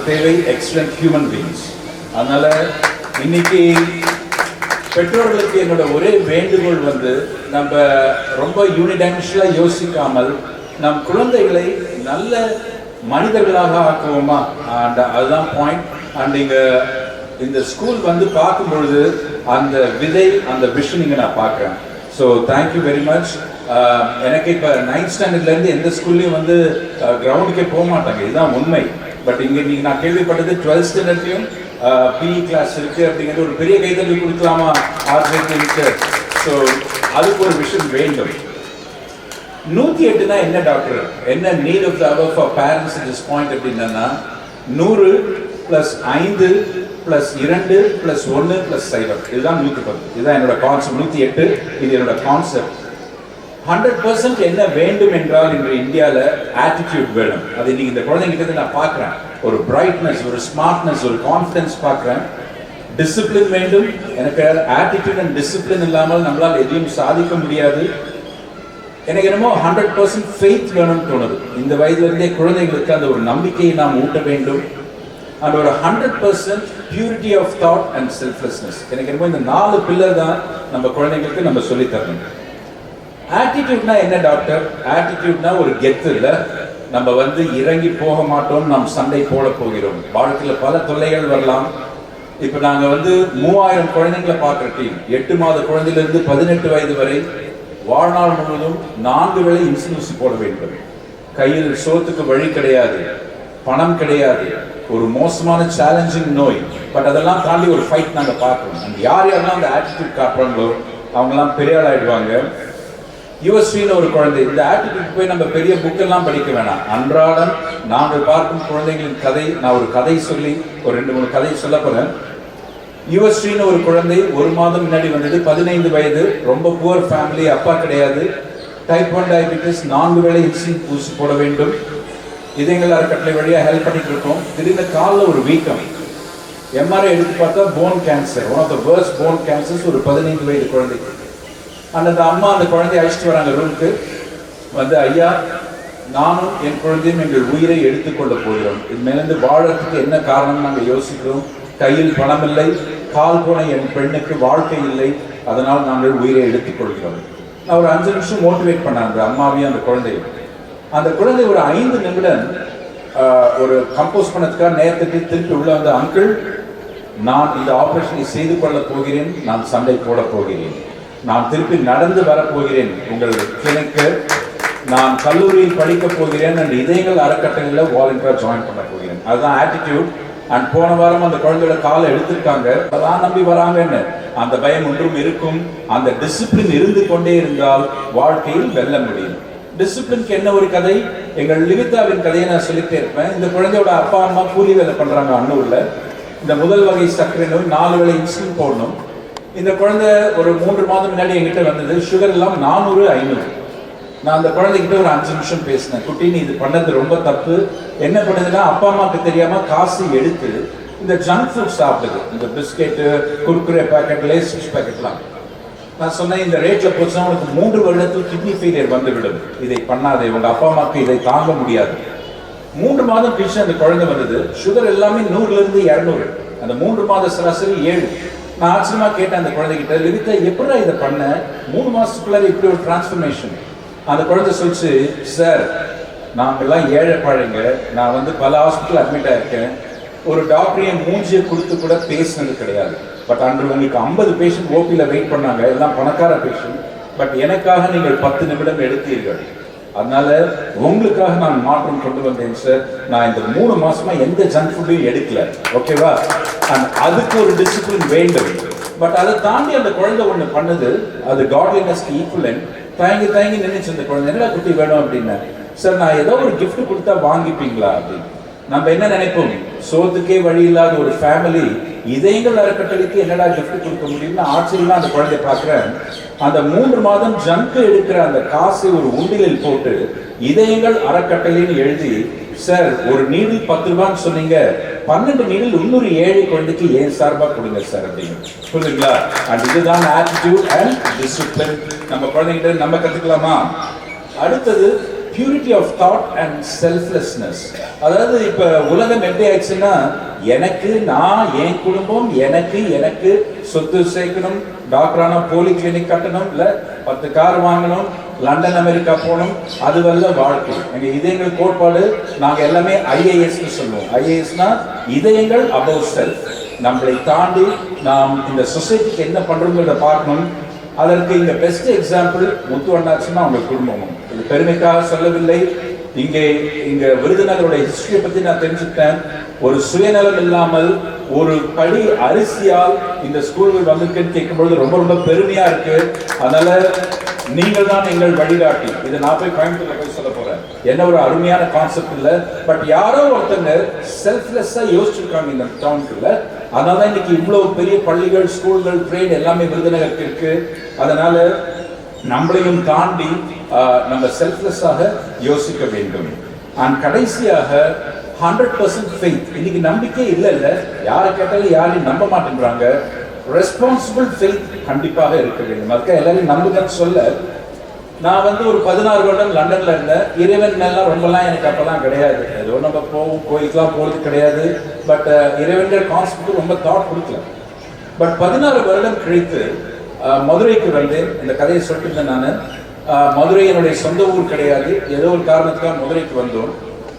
தேவை excellent human beings. அதனால இன்னைக்கு பெற்றோர்களுக்கு என்னோட ஒரே வேண்டுகோள் வந்து நம்ம ரொம்ப யூனிடைமென்ஷனலாக யோசிக்காமல் நம் குழந்தைகளை நல்ல மனிதர்களாக ஆக்குவோமா, அண்ட் அதுதான் பாயிண்ட். அண்ட் இங்கே இந்த ஸ்கூல் வந்து பார்க்கும் பொழுது அந்த விதை, அந்த விஷன் இங்கே நான் பார்க்குறேன். So thank you very much. எனக்கு இப்போ 9th ஸ்டாண்டர்ட்லேருந்து எந்த ஸ்கூல்லையும் வந்து கிரவுண்டுக்கே போக மாட்டாங்க, இதுதான் உண்மை. பட் இங்கே நீங்கள் நான் கேள்விப்பட்டது 12th ஸ்டாண்டர்ட்லையும் பிஇ கிளாஸ் இருக்குது அப்படிங்கிறது ஒரு பெரிய கைத்தறி கொடுக்கலாமா ஆர்ஜிக்கு. ஸோ அதுக்கு ஒரு விஷயம் வேண்டும். 108 தான் என்ன டாக்டர், என்ன need of the hour for parents at this point அப்படின்னா 100 + 5 + 2 + 1 + 0 இதுதான் 110. இதுதான் என்னோட கான்செப்ட். 108 இது என்னோட கான்செப்ட். 100% என்ன வேண்டும் என்றால் இன்று இந்தியாவில் ஆட்டிடியூட் வேணும். அது இன்னைக்கு இந்த குழந்தைங்கிட்ட நான் பார்க்குறேன். ஒரு பிரைட்னஸ், ஒரு ஸ்மார்ட்னஸ், ஒரு கான்ஃபிடன்ஸ் பார்க்குறேன். டிசிப்ளின் வேண்டும். எனக்கு ஆட்டிடியூட் அண்ட் டிசிப்ளின் இல்லாமல் நம்மளால் எதையும் சாதிக்க முடியாது. எனக்கு என்னமோ 100% ஃபெய்த் வேணும்னு தோணுது. இந்த வயதிலிருந்தே குழந்தைகளுக்கு அந்த ஒரு நம்பிக்கையை நாம் ஊட்ட வேண்டும். அண்ட் ஒரு 100% purity of thought and selflessness. எனக்கு என்னமோ இந்த 4 பில்லர் தான் நம்ம குழந்தைங்களுக்கு நம்ம சொல்லித்தரணும். ஆட்டிடியூட்னா என்ன டாக்டர்? ஆட்டிடியூட்னா ஒரு கெத்து இல்லை. நம்ம வந்து இறங்கி போக மாட்டோம், நாம் சண்டை போட போகிறோம். வாழ்க்கையில் பல தொல்லைகள் வரலாம். இப்போ நாங்கள் வந்து 3000 குழந்தைங்களை பார்க்குற டீம். 8 மாத குழந்தையிலிருந்து 18 வயது வரை வாழ்நாள் முழுவதும் 4 வேளை இன்சுலின் ஊசி போட வேண்டும். கையில் சோத்துக்கு வழி கிடையாது, பணம் கிடையாது, ஒரு மோசமான சேலஞ்சிங் நோய். பட் அதெல்லாம் தாண்டி ஒரு ஃபைட் நாங்கள் பார்க்குறோம். அண்ட் யார் யாரெல்லாம் அந்த ஆட்டிடியூட் காட்டுறாங்களோ அவங்கெல்லாம் பெரிய ஆள் ஆகிடுவாங்க. யுவஸ்ரீன்னு ஒரு குழந்தை, இந்த ஆட்டிடியூட் போய் நம்ம பெரிய புக்கெல்லாம் படிக்க வேணாம். அன்றாடம் நாங்கள் பார்க்கும் குழந்தைகளின் கதை, நான் ஒரு கதை சொல்லி ஒரு 2-3 கதை சொல்ல போகிறேன். யுவஸ்ரீன்னு ஒரு குழந்தை 1 மாதம் முன்னாடி வந்தது. 15 வயது, ரொம்ப புவர் ஃபேமிலி, அப்பா கிடையாது, டைப் 1 டயபிட்டிஸ், 4 வேளை இன்சுலின் ஊசி போட வேண்டும். இதயங்கள் அறக்கட்டளை வழியாக ஹெல்ப் பண்ணிட்டு இருக்கோம். திடீர்னு காலில் ஒரு வீக்கம். எம்ஆர்ஐ எடுத்து பார்த்தா bone cancer, one of the worst bone cancers ஒரு 15 வயது குழந்தைக்கு. அந்த அம்மா அந்த குழந்தைய அழைச்சிட்டு வராங்க ரூமுக்கு. வந்து ஐயா, நானும் என் குழந்தையும் எங்கள் உயிரை எடுத்துக்கொள்ள போகிறோம். இது மேலிருந்து வாழறதுக்கு என்ன காரணம் நாங்கள் யோசிக்கிறோம். கையில் பணம் இல்லை, கால் போன என் பெண்ணுக்கு வாழ்க்கை இல்லை, அதனால் நாங்கள் உயிரை எடுத்துக்கொள்கிறோம். நான் ஒரு 5 நிமிஷம் மோட்டிவேட் பண்ணேன் அந்த அம்மாவையும் அந்த குழந்தையும். அந்த குழந்தை ஒரு 5 நிமிடம் ஒரு கம்போஸ் பண்ணதுக்காக நேரத்துக்கு திருப்பி உள்ள வந்து, அங்கிள், நான் இந்த ஆபரேஷனை செய்து கொள்ள போகிறேன், நான் சண்டை போட போகிறேன், நான் திருப்பி நடந்து வரப்போகிறேன் உங்கள் கிளினிக்கு, நான் கல்லூரியில் படிக்க போகிறேன், அண்ட் இதயங்கள் அறக்கட்டளையில் வாலண்டியராக ஜாயின் பண்ண போகிறேன். அதுதான் ஆட்டிடியூட். அண்ட் போன வாரம் அந்த குழந்தையோட காலை எடுத்திருக்காங்க. அதெல்லாம் நம்பி வராங்கன்னு அந்த பயம் ஒன்றும் இருக்கும். அந்த டிசிப்ளின் இருந்து கொண்டே இருந்தால் வாழ்க்கையில் வெல்ல முடியும். டிசிப்ளினுக்கு என்ன ஒரு கதை, எங்கள் லிவிதாவின் கதையை நான் சொல்லிட்டே இருப்பேன். இந்த குழந்தையோட அப்பா அம்மா கூலி வேலை பண்ணுறாங்க அன்னூரில். இந்த முதல் வகை சர்க்கரை நோய், 4 வேளை இன்சுலின் போடணும். இந்த குழந்தை ஒரு 3 மாதம் முன்னாடி என்கிட்ட வந்தது. சுகர் எல்லாம் 400, 500. நான் அந்த குழந்தைகிட்ட ஒரு 5 நிமிஷம் பேசினேன். குட்டி, நீ இது பண்ணது ரொம்ப தப்பு. என்ன பண்ணுதுன்னா, அப்பா அம்மாவுக்கு தெரியாம காசு எடுத்து இந்த ஜங்க் ஃபுட் சாப்பிடுது. இந்த பிஸ்கெட்டு, குர்குரே பேக்கெட், லேஸ் பேக்கெட்லாம். நான் சொன்னேன், இந்த ரேட்ல போச்சுன்னா உனக்கு 3 வருடத்தில் கிட்னி ஃபெயிலியர் வந்து விடும். இதை பண்ணாதே, உங்க அப்பா அம்மாவுக்கு இதை தாங்க முடியாது. 3 மாதம் கழிச்சு அந்த குழந்தை வந்தது. சுகர் எல்லாமே 100லிருந்து 200. அந்த 3 மாத சராசரி 7. நான் ஆச்சரியமா கேட்டேன் அந்த குழந்தைகிட்ட, லிவிதா, எப்படா இதை பண்ண? 3 மாசத்துக்குள்ளார இப்படி ஒரு டிரான்ஸ்ஃபர்மேஷன். அந்த குழந்தை சொல்லிச்சு, சார், நாங்கெல்லாம் ஏழை பழங்க, நான் வந்து பல ஹாஸ்பிட்டல் அட்மிட் ஆயிருக்கேன், ஒரு டாக்டரையும் மூஞ்சியை கொடுத்து கூட பேசினது கிடையாது. பட் அன்று உங்களுக்கு 50 பேஷண்ட் ஓபியில் வெயிட் பண்ணாங்க, எல்லாம் பணக்கார பேஷண்ட். பட் எனக்காக நீங்கள் 10 நிமிடம் எடுத்தீர்கள். அதனால உங்களுக்காக நான் மாற்றம் கொண்டு வந்தேன் சார். நான் இந்த 3 மாசமா எந்த ஜங்க் ஃபுட்டையும் எடுக்கல, ஓகேவா? அண்ட் அதுக்கு ஒரு டிசிப்ளின் வேண்டும். பட் அதை தாண்டி அந்த குழந்தை ஒன்று பண்ணுது, அது காட்லினஸ்க்கு ஈக்குவலன்ட். தயங்கி நின்றுச்சு அந்த குழந்தை. என்னடா குட்டி வேணும் அப்படின்னா, சார், நான் ஏதோ ஒரு கிஃப்ட் கொடுத்தா வாங்கிப்பீங்களா அப்படின்னு. நம்ம என்ன நினைப்போம், சோத்துக்கே வழி இல்லாத ஒரு ஃபேமிலி இதயங்கள் அறக்கட்டளைக்கு என்னடா கிஃப்ட் கொடுக்க முடியும்னு ஆச்சரியமா அந்த குழந்தைய பார்க்குறேன். அந்த 3 மாதம் ஜங்கு எடுக்கிற அந்த காசை ஒரு உண்டிலில் போட்டு இதயங்கள் அறக்கட்டளைன்னு எழுதி, சார், ஒரு நீடில் 10 ரூபான்னு சொன்னீங்க, 12 நீடில் இன்னொரு 7 குழந்தைக்கு ஏன் சார்பாக கொடுங்க சார் அப்படின்னு சொல்லுங்களா. அண்ட் இதுதான் ஆட்டிடியூட் அண்ட் டிசிப்ளின். நம்ம குழந்தைகிட்ட நம்ம கற்றுக்கலாமா? அடுத்தது purity of thought and selflessness. அதாவது இப்போ உலகம் எப்படி ஆயிடுச்சுன்னா, எனக்கு, நான், என் குடும்பம், எனக்கு எனக்கு சொத்து சேர்க்கணும், டாக்டரான போலி கிளினிக் கட்டணும், இல்லை 10 கார் வாங்கணும், லண்டன் அமெரிக்கா போகணும், அதுவல்ல வாழ்க்கை. எங்கள் இதயங்கள் கோட்பாடு நாங்கள் எல்லாமே ஐஏஎஸ்ன்னு சொல்லுவோம். ஐஏஎஸ்னா இதயங்கள் அபவ் செல்ஃப். நம்மளை தாண்டி நாம் இந்த சொசைட்டிக்கு என்ன பண்ணுறோங்கிறத பார்க்கணும். அதற்கு இங்கே பெஸ்ட் எக்ஸாம்பிள் முத்து அண்ணாச்சுன்னா அவங்க குடும்பமும். இது பெருமைக்காக சொல்லவில்லை. இங்கே விருதுநகருடைய ஹிஸ்டரியை பற்றி நான் தெரிஞ்சுக்கிட்டேன். ஒரு சுயநலம் இல்லாமல் ஒரு படி அரிசியால் இந்த ஸ்கூல்கள் வந்திருக்குன்னு கேட்கும்பொழுது ரொம்ப ரொம்ப பெருமையா இருக்கு. அதனால நீங்கள் தான் எங்கள் வழிகாட்டி. இதை நான் போய் கோயம்புத்தூர்ல போய் சொல்ல போறேன். என்ன ஒரு அருமையான கான்செப்ட் இல்லை, பட் யாரோ ஒருத்தங்க செல்ஃப்லெஸ்ஸா யோசிச்சிருக்காங்க இந்த டவுனுக்குள்ள. அதனால இன்னைக்கு இவ்வளவு பெரிய பள்ளிகள், ஸ்கூல்கள், ட்ரெயின் எல்லாமே விருதுநகருக்கு இருக்கு. அதனால நம்மளையும் தாண்டி நம்ம செல்ஃப்லெஸ்ஸாக யோசிக்க வேண்டும். அண்ட் கடைசியாக 100% ஃபெய்த். இன்னைக்கு நம்பிக்கை இல்லை, யாரை கேட்டாலும் யாரையும் நம்ப மாட்டேங்கிறாங்க. ரெஸ்பான்சிபிள் ஃபெய்த் கண்டிப்பாக இருக்க வேண்டும். அதுக்காக எல்லாரையும் நம்புங்கன்னு சொல்ல, நான் ஒரு 16 வருடம் லண்டன்ல இருந்தேன். இறைவன் மேலாம் ரொம்பலாம் எனக்கு அப்பெல்லாம் கிடையாது. ஏதோ நம்ம போவோம், கோயிலுக்குலாம் போகிறது கிடையாது. பட் இறைவன் கான்செப்ட் ரொம்ப தாட் கொடுக்கல. பட் 16 வருடம் கழித்து மதுரைக்கு வந்தேன். இந்த கதையை சொல்லிட்டு நான், மதுரை என்னுடைய சொந்த ஊர் கிடையாது. ஏதோ ஒரு காரணத்துக்காக மதுரைக்கு வந்தோம்.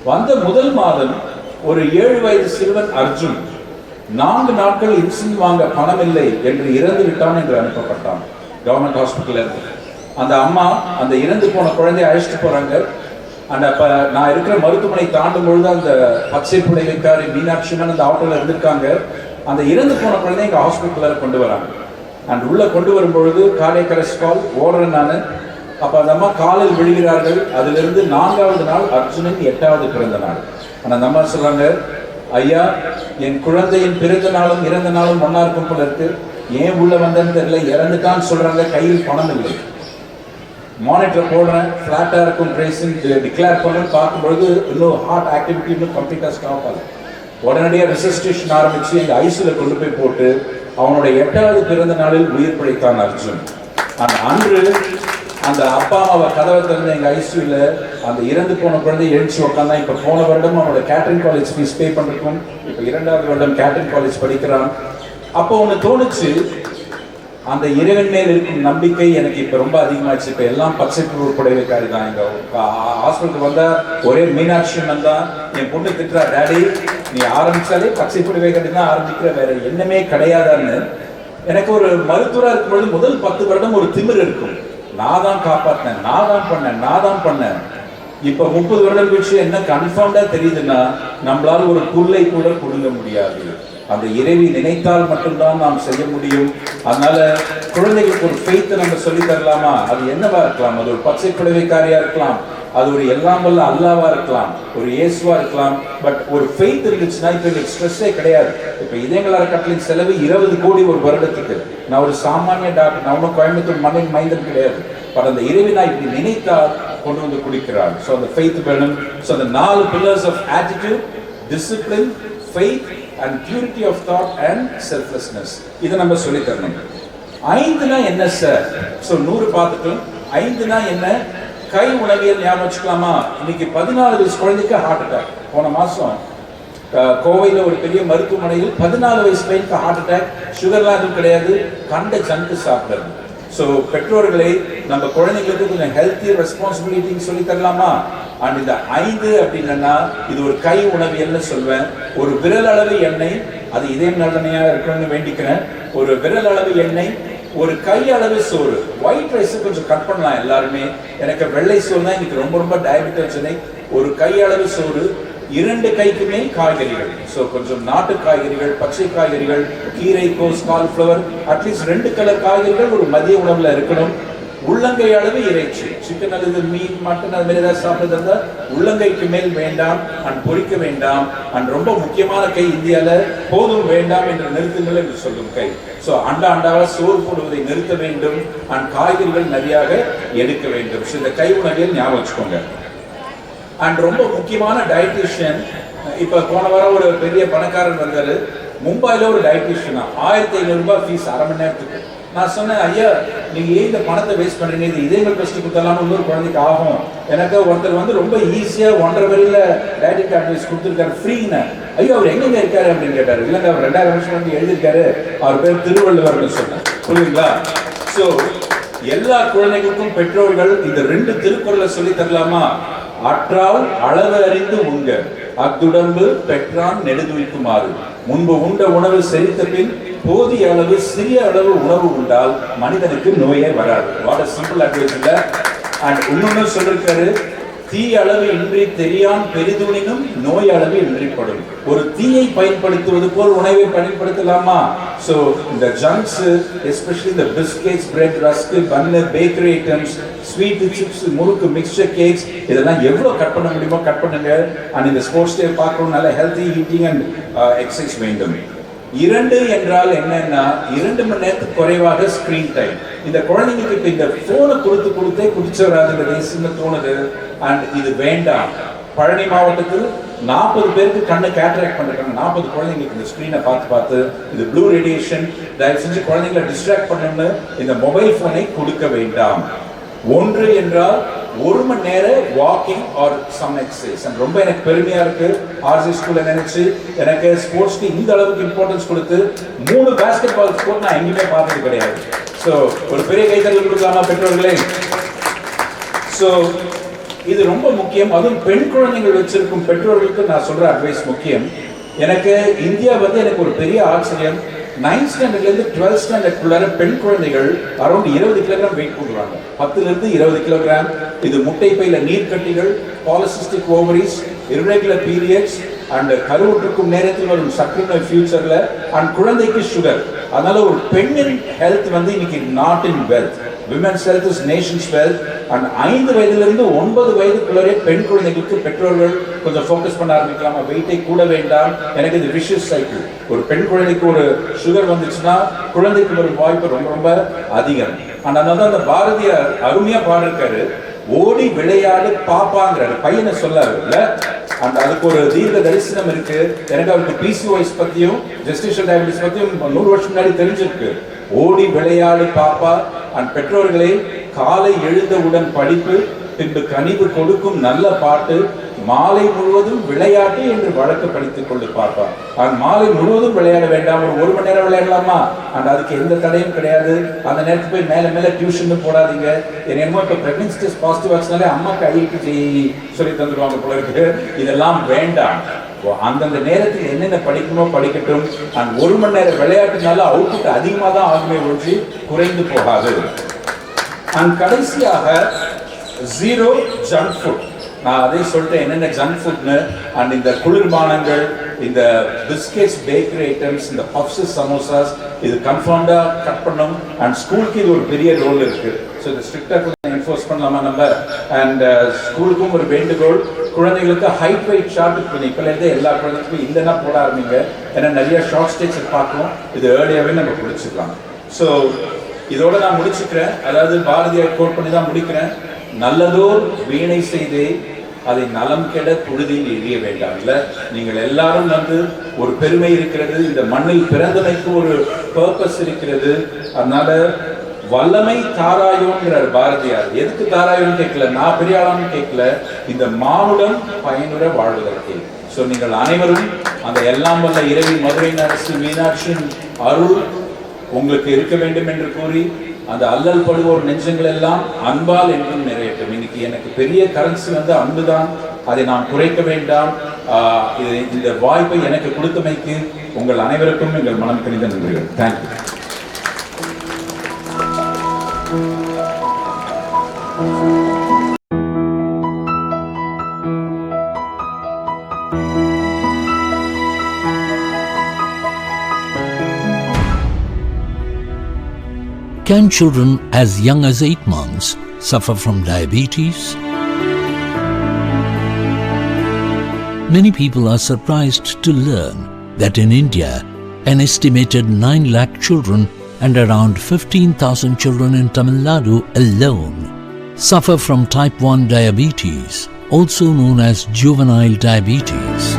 வந்த முதல் மாதம் ஒரு 7 வயது சிறுவன் அர்ஜுன் 4 நாட்கள் இன்சுலின் வாங்க பணம் இல்லை என்று இறந்து விட்டான் என்று அனுப்பப்பட்டான் கவர்மெண்ட் ஹாஸ்பிட்டல் இருந்து. அந்த அம்மா அந்த இறந்து போன குழந்தைய அழைச்சிட்டு போறாங்க. அந்த அப்ப நான் இருக்கிற மருத்துவமனை தாண்டும் பொழுது அந்த பச்சை புடவைக்காரி மீனாட்சிமன் அந்த ஆட்டோல இருந்திருக்காங்க. அந்த இறந்து போன குழந்தைய எங்க ஹாஸ்பிட்டல்ல கொண்டு வராங்க. அண்ட் உள்ள கொண்டு வரும்பொழுது கார்டியாக் அரெஸ்ட் கால் ஓடுறேன் நான். அப்ப அந்த அம்மா காலில் விழுகிறார்கள். அதிலிருந்து 4வது நாள் அர்ஜுனன் 8வது பிறந்த நாள். அந்த அம்மா சொல்றாங்க, ஐயா, என் குழந்தையின் பிறந்த நாளும் இறந்த நாளும் ஒன்னா இருக்கும் போல இருக்கு. ஏன் உள்ள வந்தேன்னு தெரியல, இறந்துட்டான்னு சொல்றாங்க, கையில் பணம் இல்லை. மானிட்டர் போடுறேன், ஃபிளாட்டா இருக்கும், ட்ரேசிங் டிக்ளேர் பண்ணு பார்க்கும்பொழுது இன்னும் ஹார்ட் ஆக்டிவிட்டி இன்னும் கம்ப்ளீட்டா ஸ்டாப் ஆகுது. உடனடியாக ரெசிஸ்ட்ரேஷன் ஆரம்பிச்சு எங்க ஐசியூல கொண்டு போய் போட்டு அவனுடைய 8வது பிறந்த நாளில் உயிர் பிழைத்தான் அர்ஜுன். அன்று அந்த அப்பா அம்மாவை கதவை திறந்து எங்க ஐசியூல அந்த இறந்து போன குழந்தை எழுச்சி உட்காந்தா. இப்ப போன வருடம் அவனோட கேட்டரிங் காலேஜ் ஃபீஸ் பே பண்ணிருக்கும். இப்ப 2வது வருடம் கேட்டரிங் காலேஜ் படிக்கிறான். அப்போ ஒண்ணு தோணுச்சு, அந்த இறைவன் மேல் இருக்கும் நம்பிக்கை எனக்கு இப்ப ரொம்ப அதிகமாச்சு. இப்ப எல்லாம் பச்சை புடவைக்காரி தான். எங்க ஹாஸ்பிட்டலுக்கு வந்தா ஒரே மீனாட்சி வந்தா என் பொண்ணு திட்டுறா, டேடி நீ ஆரம்பிச்சாலே பச்சை புடவைக்காரி தான் ஆரம்பிக்கிற, வேற என்னமே கிடையாதான்னு. எனக்கு ஒரு மருத்துவரா இருக்கும்பொழுது முதல் 10 வருடம் ஒரு திமிர் இருக்கும். நான் தான் காப்பாற்றினேன், நான் தான் பண்ணேன். இப்ப 30 வருடம் கழிச்சு என்ன கன்ஃபார்ம்டா தெரியுதுன்னா, நம்மளால ஒரு புல்லை கூட கொடுங்க முடியாது. அந்த இறைவி நினைத்தால் மட்டும்தான் நாம் செய்ய முடியும். அதனால குழந்தைகளுக்கு ஒரு ஃபெய்த்தை நம்ம சொல்லி தரலாமா? அது என்னவா இருக்கலாம்? அது ஒரு பச்சை புடவைக்காரியா இருக்கலாம், அது ஒரு எல்லாம் வல்ல அல்லாவா இருக்கலாம், ஒரு இயேசுவா இருக்கலாம். பட் ஒரு ஃபெய்த் இருந்துச்சுன்னா இப்ப எனக்கு ஸ்ட்ரெஸ்ஸே கிடையாது. இப்ப இதயங்கள் அறக்கட்டளையின் செலவு 20 கோடி ஒரு வருடத்துக்கு. நான் ஒரு சாமானிய டாக்டர், நான் ஒன்றும் கோயம்புத்தூர் மண்ணின் மைந்தன் கிடையாது. பட் அந்த இறைவி நான் இப்படி நினைத்தால் கொண்டு வந்து குடிக்கிறார். ஸோ அந்த ஃபெய்த் வேணும். ஸோ அந்த 4 pillars of attitude, discipline, faith and purity of thought and selflessness. இதை நம்ம சொல்லி தரணும். 5னா என்ன சார்? ஸோ 100 பார்த்துட்டோம். 5னா என்ன? கை உணவியல் ஞாபகம் வச்சுக்கலாமா? இன்னைக்கு 14 வயசு குழந்தைக்கு ஹார்ட் அட்டாக். போன மாசம் கோவையில் ஒரு பெரிய மருத்துவமனையில் 14 வயசு பையனுக்கு ஹார்ட் அட்டாக். சுகர்லாம் எதுவும் கிடையாது, கண்ட ஜங்கு சாப்பிடுறது. ஸோ பெற்றோர்களை நம்ம குழந்தைங்களுக்கு கொஞ்சம் ஹெல்த்தி ரெஸ்பான்சிபிலிட்டின்னு சொல்லி தரலாமா? அண்ட் இந்த 5 அப்படின்னா இது ஒரு கை உணவியல்னு சொல்வேன். ஒரு விரல் அளவு எண்ணெய், அது இதயம் நல்லெண்ணெயா இருக்கணும்னு வேண்டிக்கிறேன். ஒரு விரல் அளவு எண்ணெய், ஒரு கை அளவு சோறு. ஒயிட் ரைஸ் கொஞ்சம் கட் பண்ணலாம் எல்லாருமே. எனக்கு வெள்ளை சோறு தான் இன்னைக்கு ரொம்ப ரொம்ப டயபெட்டிஸ். ஒரு கை அளவு சோறு, 2 கைக்குமே காய்கறிகள். ஸோ கொஞ்சம் நாட்டு காய்கறிகள், பச்சை காய்கறிகள், கீரை, கோஸ், காலிஃப்ளவர், அட்லீஸ்ட் 2 கலர் காய்கறிகள் ஒரு மதிய உணவுல இருக்கணும். உள்ளங்கை அளவு இறைச்சி, சிக்கன் அல்லது மீன், மட்டன் அது மாதிரி ஏதாவது சாப்பிட்டு இருந்தால் உள்ளங்கைக்கு மேல் வேண்டாம், அண்ட் பொரிக்க வேண்டாம். அண்ட் ரொம்ப முக்கியமான கை இந்தியால போதும் வேண்டாம் என்று நிறுத்துங்கள் என்று சொல்லும் கை. ஸோ அண்டாவா சோறு போடுவதை நிறுத்த வேண்டும். அண்ட் காய்கறிகள் நிறையாக எடுக்க வேண்டும். ஸோ இந்த கை உணவியல் ஞாபகம் வச்சுக்கோங்க. அண்ட் ரொம்ப முக்கியமான டயட்டிஷியன். இப்ப போன வாரம் ஒரு பெரிய பணக்காரன் வந்தாரு. மும்பைல ஒரு டயட்டிஷியனா 1500 ரூபாய் ஃபீஸ் அரை மணி நேரத்துக்கு. நான் சொன்னேன், ஐயா நீங்கள் ஏன் இந்த பணத்தை வேஸ்ட் பண்ணுறீங்க, இது இதயங்கள் டெஸ்ட் கொடுத்தலாமல் இன்னொரு குழந்தைக்கு ஆகும். எனக்கு ஒருத்தர் வந்து ரொம்ப ஈஸியாக 1.5 வரையில் டயட்டிக் அட்வைஸ் கொடுத்துருக்காரு ஃப்ரீன்னு. ஐயோ அவர் எங்கெங்க இருக்காரு அப்படின்னு கேட்டார். இல்லைங்க அவர் 2000 வருஷம் வந்து எழுதியிருக்காரு, அவர் பேர் திருவள்ளுவர்னு சொன்னேன். புரியுங்களா? ஸோ எல்லா குழந்தைகளுக்கும் பெற்றோர்கள் இந்த 2 திருக்குறளை சொல்லி தரலாமா? அற்றால் அளவு அறிந்து உண்க, அத்துடம்பு பெற்றான் நெடுதுவிக்குமாறு. முன்பு உண்ட உணவு செரித்த பின் போதிய அளவு சிறிய அளவு உணவு உண்டால் மனிதனுக்கு நோயே வராது. வாட் a simple advice இல்ல. அண்ட் இன்னொன்னு சொல்லிருக்காரு, தீ அளவு இன்றி தெரியான் பெரிதுணினும் நோய் அளவு இன்றிப்படும். ஒரு தீயை பயன்படுத்துவது போல் உணவை பயன்படுத்தலாமா? ஸோ இந்த ஜங்க்ஸ், எஸ்பெஷலி இந்த பிஸ்கெட்ஸ், பிரெட், ரஸ்க், பன்னு, பேக்கரி ஐட்டம்ஸ், ஸ்வீட், சிப்ஸ், முறுக்கு, மிக்சர், கேக்ஸ், இதெல்லாம் எவ்வளோ கட் பண்ண முடியுமோ கட் பண்ணுங்க. அண்ட் இந்த ஸ்போர்ட்ஸ் டே பார்க்கணும், நல்ல ஹெல்த்தி ஈட்டிங் அண்ட் எக்ஸசைஸ் வேண்டும். 2 என்றால் என்னன்னா 2 மணி நேரத்துக்கு குறைவாக ஸ்கிரீன் டைம். இந்த குழந்தைங்களுக்கு இப்ப இந்த போனை கொடுத்தே குடிச்சு வராதுன்னு தோணுது. அண்ட் இது வேண்டாம். பழனி மாவட்டத்தில் 40 பேருக்கு கண்ணு கேட்ராக்ட் பண்ணிருக்காங்க. 40 குழந்தைங்களுக்கு இந்த ஸ்கிரீனை பார்த்து இது ப்ளூ ரேடியேஷன். தயவு செஞ்சு குழந்தைங்களை டிஸ்ட்ராக்ட் பண்ணணும்னு இந்த மொபைல் போனை கொடுக்க வேண்டாம். 1 என்றால் 1 மணி நேரம் வாக்கிங் ஆர் சம் எக்ஸசைஸ். ரொம்ப எனக்கு பெருமையா இருக்கு, ஆர்சி ஸ்கூல்ல நினைச்சு எனக்கு ஸ்போர்ட்ஸ்க்கு இந்த அளவுக்கு இம்பார்ட்டன்ஸ் கொடுத்து 3 பாஸ்கெட் பால் ஸ்போர்ட் நான் எங்கேயுமே பார்த்தது கிடையாது. ஸோ ஒரு பெரிய கைத்தறல் கொடுக்கலாமா பெற்றோர்களே? ஸோ இது ரொம்ப முக்கியம். அதுவும் பெண் குழந்தைகள் வச்சிருக்கும் பெற்றோர்களுக்கு நான் சொல்ற அட்வைஸ் முக்கியம். எனக்கு இந்தியா வந்து எனக்கு ஒரு பெரிய ஆச்சரியம். 9th ஸ்டாண்டர்ட்லேருந்து 12th ஸ்டாண்டர்டுக்குள்ளார பெண் குழந்தைகள் அரௌண்ட் 20 கிலோகிராம் வெயிட் போடுறாங்க. 10லிருந்து 20 கிலோகிராம். இது முட்டை பையில நீர்க்கட்டிகள், polycystic ovaries, irregular periods and கருவுற்றுக்கும் நேரத்தில் வரும் சர்க்கரை நோய் ஃபியூச்சர்ல அண்ட் குழந்தைக்கு சுகர். அதனால ஒரு பெண்ணின் ஹெல்த் வந்து இன்னைக்கு not in wealth. Women's health is Nations wealth. And 5 வயதிலிருந்து 9 வயதுக்குள்ளே பெண் குழந்தைகளுக்கு பெற்றோர்கள் கொஞ்சம் ஃபோக்கஸ் பண்ண ஆரம்பிக்கலாமா? வெயிட்டை கூட வேண்டாம். எனக்கு இது விஷஸ் சைக்கிள். ஒரு பெண் குழந்தைக்கு ஒரு சுகர் வந்துச்சுன்னா குழந்தைக்கு வரும் வாய்ப்பு ரொம்ப ரொம்ப அதிகம். அண்ட் அதனால தான் அந்த பாரதியார் அருமையா பாடிருக்காரு, ஓடி விளையாடு பாப்பாங்கிறாரு, பையனை சொல்லாரு இல்ல. அண்ட் அதுக்கு ஒரு தீர்க்க தரிசனம் இருக்கு. எனக்கு அவருக்கு PCOS பத்தியும் ஜெஸ்டேஷன் டயபிட்டிஸ் பத்தியும் 100 வருஷம் முன்னாடி தெரிஞ்சிருக்கு. ஓடி விளையாடு பாப்பா. அண்ட் பெற்றோர்களே, காலை எழுந்தவுடன் படிப்பு, பின்பு கனிவு கொடுக்கும் நல்ல பாட்டு, மாலை முழுவதும் விளையாட்டு என்று வழக்கு படித்துக் கொண்டு பாப்பா. அண்ட் மாலை முழுவதும் விளையாட வேண்டாம், ஒரு 1 மணி நேரம் விளையாடலாமா? அண்ட் அதுக்கு எந்த தடையும் கிடையாது. அந்த நேரத்துக்கு போய் மேல டியூஷன் போடாதீங்க. என்னமோ இப்போ பிரெக்னன்சி டெஸ்ட் பாசிட்டிவ் ஆச்சுனாலே அம்மாக்கு ஐஐடி சொல்லி தந்துடுவாங்க போல இருக்கு. இதெல்லாம் வேண்டாம். அந்தந்த நேரத்தில் என்னென்ன படிக்கணுமோ படிக்கட்டும். அண்ட் 1 மணி நேரம் விளையாட்டுனால அவுட்புட் அதிகமாக தான் ஆகுமே ஒழிஞ்சு குறைந்து போகாது. அண்ட் கடைசியாக 0 ஜங்க் ஃபுட். நான் அதே சொல்லிட்டேன் என்னென்ன ஜங்க் ஃபுட்னு. அண்ட் இந்த குளிர்பானங்கள், இந்த பிஸ்கெட்ஸ், பேக்கரி ஐட்டம்ஸ், இந்த பப்ஸ், சமோசாஸ், இது கன்ஃபார்ம்டா கட் பண்ணணும். அண்ட் ஸ்கூலுக்கு இது ஒரு பெரிய ரோல் இருக்கு. ஸோ இது ஸ்ட்ரிக்டாக என்ஃபோர்ஸ் பண்ணலாமா நம்ம? அண்ட் ஸ்கூலுக்கும் ஒரு வேண்டுகோள், குழந்தைகளுக்கு ஹைட் வெயிட் ஷார்ட் பண்ணி இப்போலேருந்தே எல்லா குழந்தைகளுக்கும் இல்லைன்னா போட ஆரம்பிங்க. ஏன்னா நிறைய ஷார்ட் ஸ்டேஜ் பார்க்கணும். இது ஏர்லியாகவே நம்ம பிடிச்சிக்கலாம். ஸோ இதோட நான் முடிச்சுக்கிறேன். அதாவது பாரதியார் கோட் பண்ணி தான் முடிக்கிறேன். நல்லதோர் வீணை செய்தே அதை நலம் கெட புழுதியில் எரிய வேண்டாம். இல்ல, நீங்கள் எல்லாரும் வந்து ஒரு பெருமை இருக்கிறது, இந்த மண்ணில் பிறந்தமைக்கு ஒரு பர்பஸ் இருக்கிறது. அதனால வல்லமை தாராயோங்கிறார் பாரதியார். எதுக்கு தாராயோன்னு கேட்கல, நான் பெரிய ஆளான்னு கேட்கல, இந்த மானுடம் பயனுற வாழ்வதற்கு. ஸோ நீங்கள் அனைவரும் அந்த எல்லாம் வல்ல இறைவி மதுரை அரசு மீனாட்சியின் அருள் உங்களுக்கு இருக்க வேண்டும் என்று கூறி, அந்த அல்லல் படுவோர் நெஞ்சங்கள் எல்லாம் அன்பால் என்றும் நிறையட்டும். இன்னைக்கு எனக்கு பெரிய கரன்சி வந்து அன்புதான், அதை நான் குறைக்க வேண்டாம். இந்த வாய்ப்பை எனக்கு கொடுத்தமைக்கு உங்கள் அனைவருக்கும் எங்கள் மனம் கணித நன்றிகள். Thank you. Can children as young as 8 months suffer from diabetes? Many people are surprised to learn that in India, an estimated 9 lakh children and around 15,000 children in Tamil Nadu alone suffer from type 1 diabetes, also known as juvenile diabetes.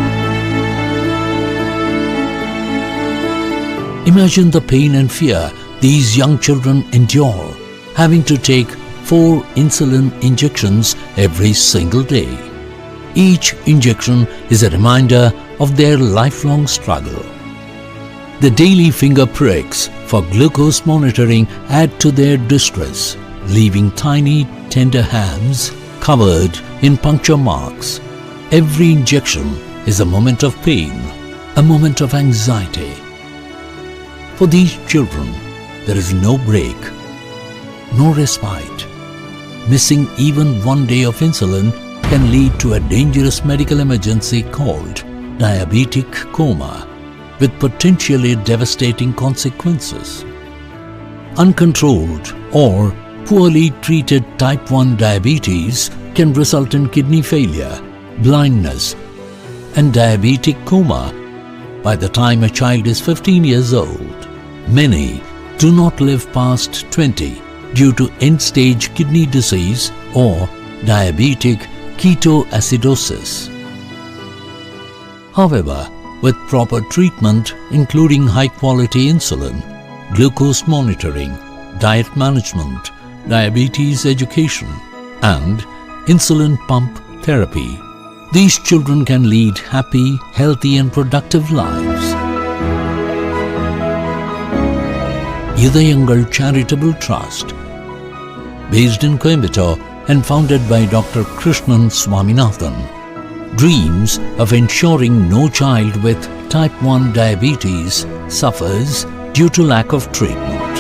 Imagine the pain and fear these young children endure, having to take 4 insulin injections every single day. Each injection is a reminder of their lifelong struggle. The daily finger pricks for glucose monitoring add to their distress, leaving tiny, tender hands covered in puncture marks. Every injection is a moment of pain, a moment of anxiety. For these children, there is no break, no respite. Missing even one day of insulin can lead to a dangerous medical emergency called diabetic coma, with potentially devastating consequences. Uncontrolled or poorly treated type 1 diabetes can result in kidney failure, blindness, and diabetic coma by the time a child is 15 years old. Many do not live past 20 due to end-stage kidney disease or diabetic ketoacidosis. However, with proper treatment including high-quality insulin, glucose monitoring, diet management, diabetes education, and insulin pump therapy, these children can lead happy, healthy, and productive lives. Idayangal Charitable Trust, based in Coimbatore and founded by Dr. Krishnan Swaminathan, dreams of ensuring no child with type 1 diabetes suffers due to lack of treatment.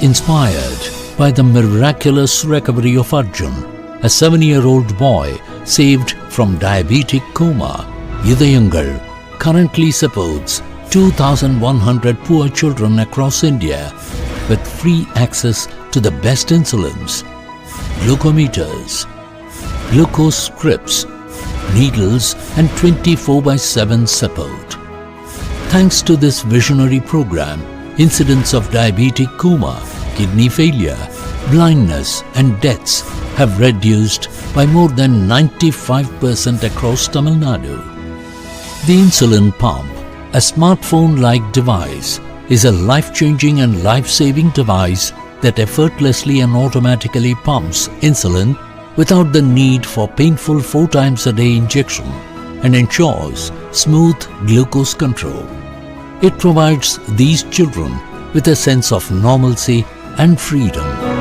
Inspired by the miraculous recovery of Arjun, a 7-year-old boy saved from diabetic coma, Idayangal currently supports 2,100 poor children across India with free access to the best insulins, glucometers, glucose scripts, needles, and 24/7 support. Thanks to this visionary program, incidents of diabetic coma, kidney failure, blindness, and deaths have reduced by more than 95% across Tamil Nadu. The insulin pump, a smartphone-like device, is a life-changing and life-saving device that effortlessly and automatically pumps insulin without the need for painful 4 times a day injection and ensures smooth glucose control. It provides these children with a sense of normalcy and freedom.